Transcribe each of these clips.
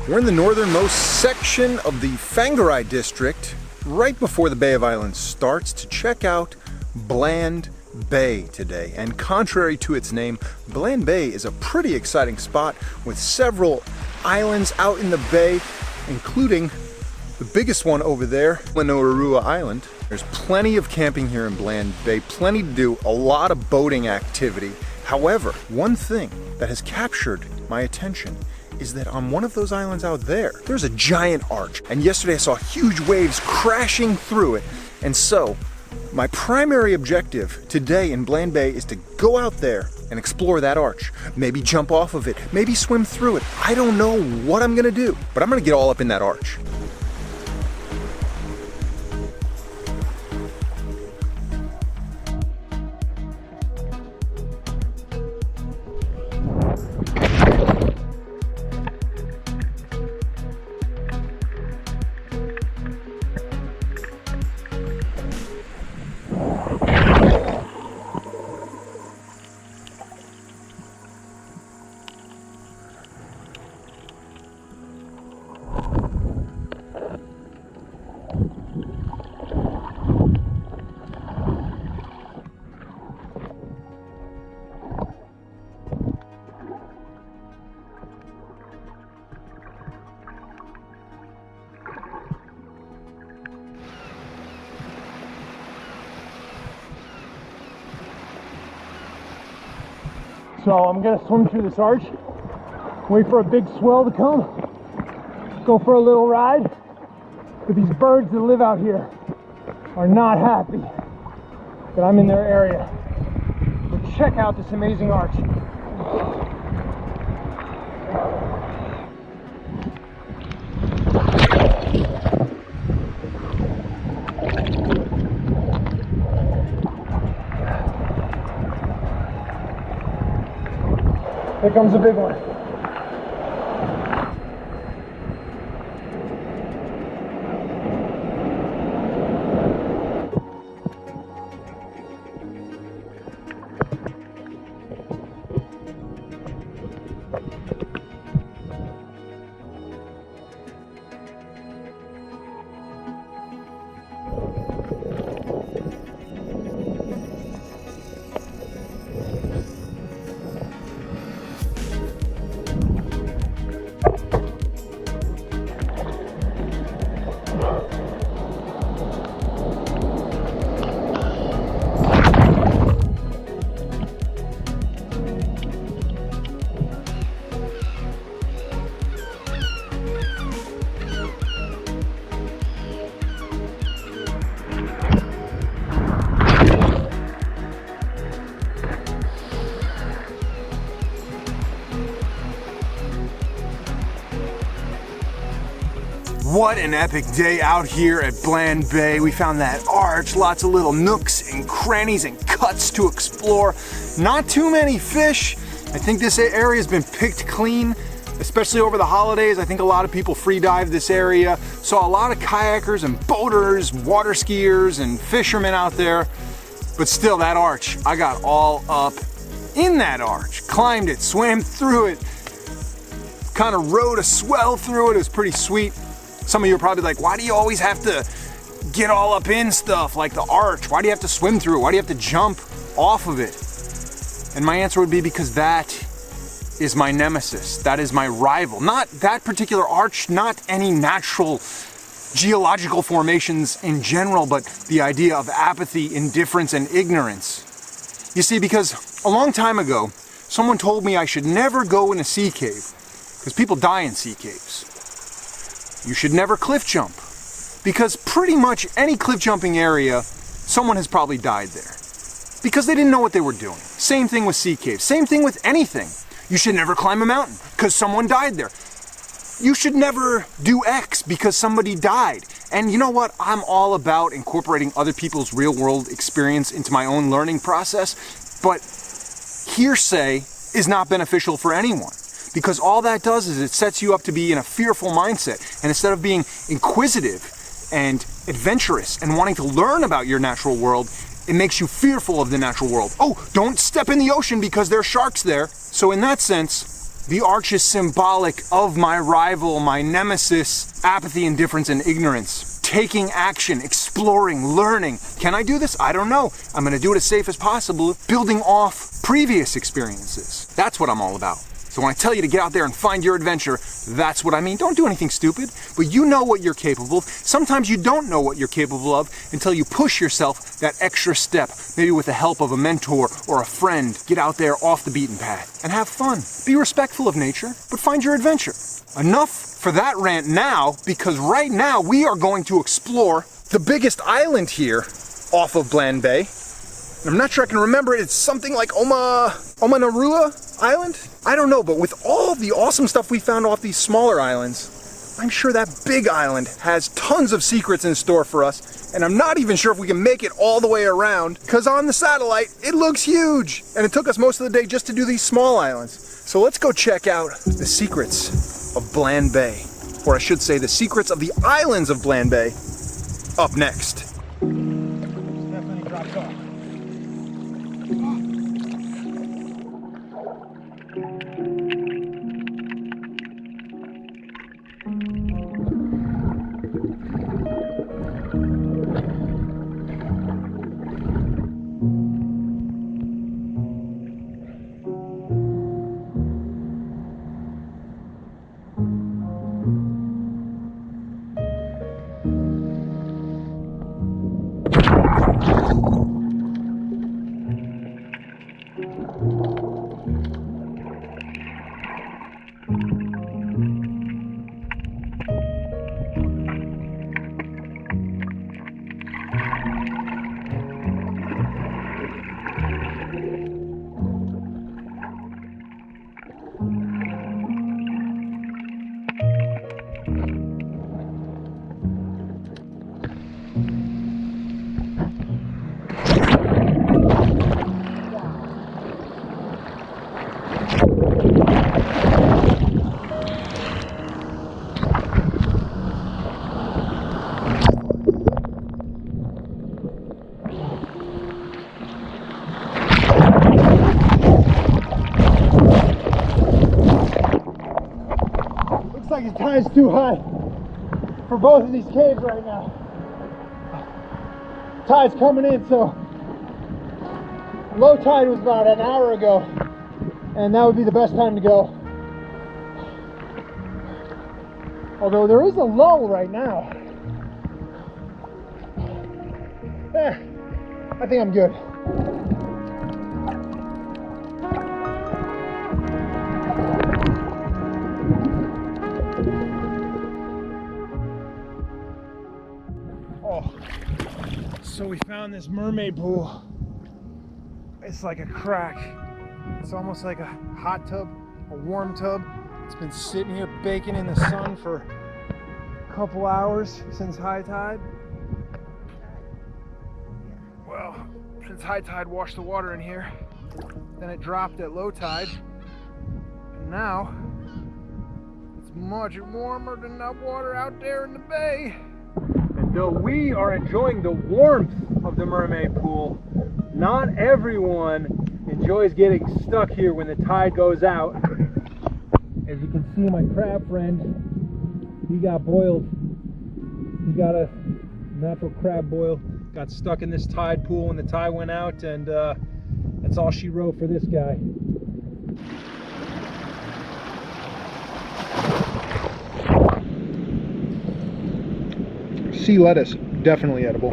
We're in the northernmost section of the Whangarei district, right before the Bay of Islands starts, to check out Bland Bay today. And contrary to its name, Bland Bay is a pretty exciting spot with several islands out in the bay, including the biggest one over there, Lenorua Island. There's plenty of camping here in Bland Bay, plenty to do, a lot of boating activity. However, one thing that has captured my attention is that on one of those islands out there, there's a giant arch. And yesterday I saw huge waves crashing through it. And so, my primary objective today in Bland Bay is to go out there and explore that arch. Maybe jump off of it, maybe swim through it. I don't know what I'm gonna do, but I'm gonna get all up in that arch. So I'm gonna swim through this arch, wait for a big swell to come, go for a little ride. But these birds that live out here are not happy that I'm in their area. But check out this amazing arch. Here comes a big one. What an epic day out here at Bland Bay. We found that arch, lots of little nooks and crannies and cuts to explore. Not too many fish. I think this area has been picked clean, especially over the holidays. I think a lot of people free dive this area. Saw a lot of kayakers and boaters, water skiers and fishermen out there. But still, that arch, I got all up in that arch. Climbed it, swam through it, kind of rode a swell through it. It was pretty sweet. Some of you are probably like, why do you always have to get all up in stuff like the arch? Why do you have to swim through it? Why do you have to jump off of it? And my answer would be because that is my nemesis. That is my rival. Not that particular arch, not any natural geological formations in general, but the idea of apathy, indifference, and ignorance. You see, because a long time ago, someone told me I should never go in a sea cave because people die in sea caves. You should never cliff jump because pretty much any cliff jumping area, someone has probably died there because they didn't know what they were doing. Same thing with sea caves, same thing with anything. You should never climb a mountain because someone died there. You should never do X because somebody died. And you know what? I'm all about incorporating other people's real world experience into my own learning process, but hearsay is not beneficial for anyone. Because all that does is it sets you up to be in a fearful mindset. And instead of being inquisitive and adventurous and wanting to learn about your natural world, it makes you fearful of the natural world. Oh, don't step in the ocean because there are sharks there. So in that sense, The arch is symbolic of my rival, my nemesis, apathy, indifference, and ignorance. Taking action, exploring, learning. Can I do this? I don't know. I'm gonna do it as safe as possible, building off previous experiences. That's what I'm all about. So when I tell you to get out there and find your adventure, that's what I mean. Don't do anything stupid, but you know what you're capable of. Sometimes you don't know what you're capable of until you push yourself that extra step, maybe with the help of a mentor or a friend. Get out there off the beaten path and have fun. Be respectful of nature, but find your adventure. Enough for that rant now, because right now we are going to explore the biggest island here off of Bland Bay. I'm not sure I can remember it. It's something like Omanarua Island? I don't know, but with all the awesome stuff we found off these smaller islands, I'm sure that big island has tons of secrets in store for us, and I'm not even sure if we can make it all the way around, because on the satellite, it looks huge, and it took us most of the day just to do these small islands. So let's go check out the secrets of Bland Bay, or I should say the secrets of the islands of Bland Bay, up next. Definitely dropped off. Looks like the tide's too high for both of these caves right now. Tide's coming in, so low tide was about an hour ago, and that would be the best time to go. Although there is a lull right now. I think I'm good. So we found this mermaid pool. It's like a crack. It's almost like a hot tub, a warm tub. It's been sitting here baking in the sun for a couple hours since high tide. Well, since high tide washed the water in here, then it dropped at low tide, and now it's much warmer than that water out there in the bay. And though we are enjoying the warmth of the mermaid pool, not everyone enjoys getting stuck here when the tide goes out. As you can see, my crab friend, he got boiled. He got a natural crab boil, got stuck in this tide pool when the tide went out, and that's all she wrote for this guy. Sea lettuce, definitely edible.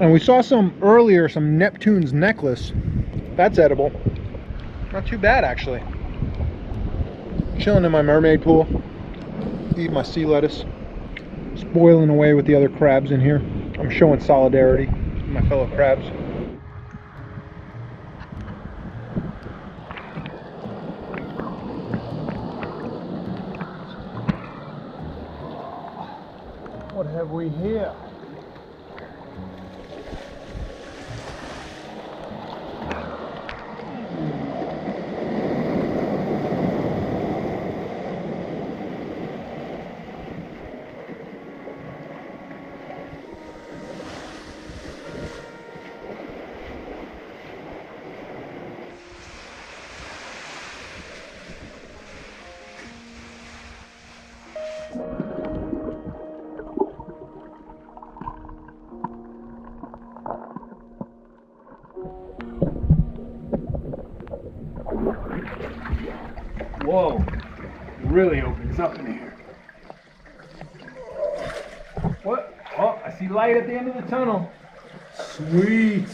And we saw some earlier, some Neptune's necklace. That's edible. Not too bad, actually. Chilling in my mermaid pool, eat my sea lettuce. Just boiling away with the other crabs in here. I'm showing solidarity with my fellow crabs. What have we here? Whoa, really opens up in here. What? Oh, I see light at the end of the tunnel. Sweet.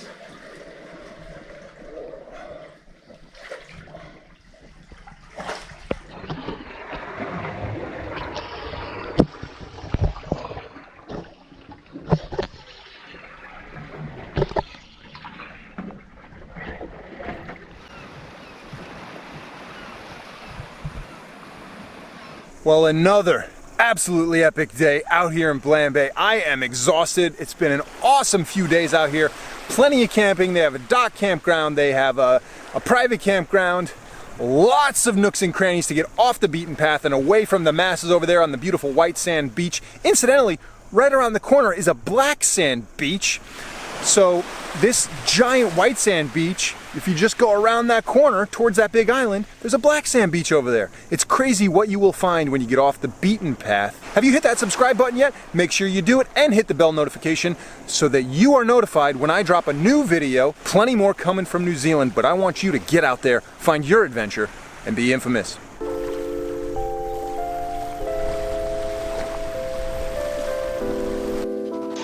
Well, another absolutely epic day out here in Bland Bay. I am exhausted. It's been an awesome few days out here. Plenty of camping. They have a dock campground. They have a private campground. Lots of nooks and crannies to get off the beaten path and away from the masses over there on the beautiful white sand beach. Incidentally, right around the corner is a black sand beach. So this giant white sand beach, if you just go around that corner towards that big island, there's a black sand beach over there. It's crazy what you will find when you get off the beaten path. Have you hit that subscribe button yet? Make sure you do it and hit the bell notification so that you are notified when I drop a new video. Plenty more coming from New Zealand, but I want you to get out there, find your adventure, and be infamous.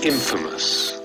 Infamous.